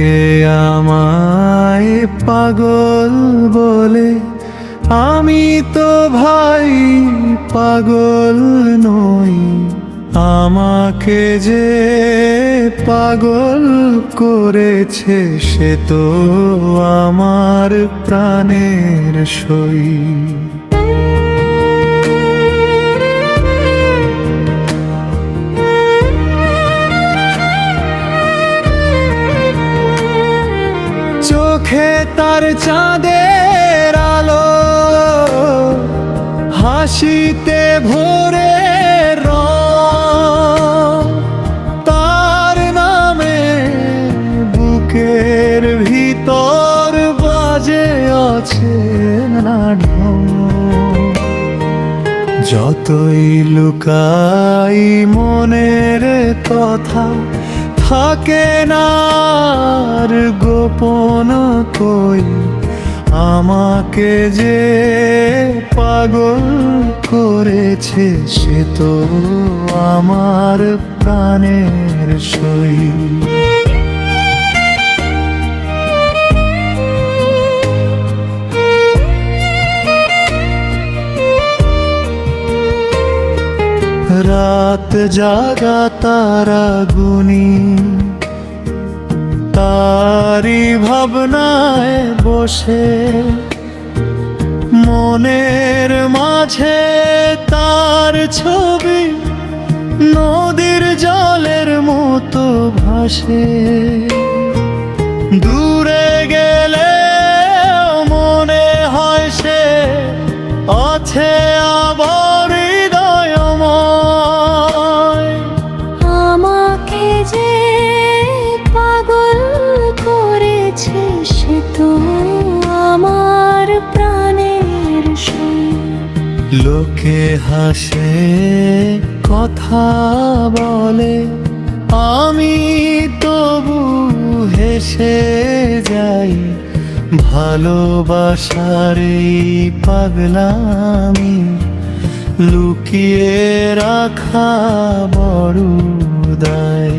লোকে আমায় পাগল বলে, আমি তো ভাই পাগল নই। আমাকে যে পাগল করেছে সে তো আমার প্রাণের সই। চোখে তার চাঁদের আলো, হাসিতে ভরে রং, তার নামে বুকের ভিতর বাজে আছে না ঢং। যতই লুকাই মনের কথা, থাকে না আর গোপন কই। আমাকে যে পাগল করেছে সে তো আমার প্রাণের সই। রাত জাগা তারা গুনি, তারি ভাবনায় বসে, মনের মাঝে তার ছবি নদীর জলের মতো ভাসে। দূরে গেলে মনে হয় সে আছে আবার হৃদয়ময়। আমাকে যে পাগল করেছে সে তো আমার প্রাণের সই। লোকে হাসে কথা বলে, আমি তবু হেসে যাই। ভালোবাসার এই পাগলামি লুকিয়ে রাখা বড় দায়।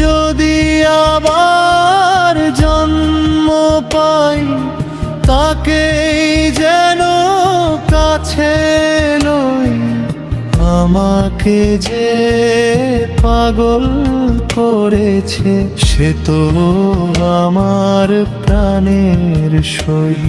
যদি আবার জন্ম পাই, তাকেই যেন কাছে লই। আমাকে যে পাগল করেছে সে তো আমার প্রাণের সই।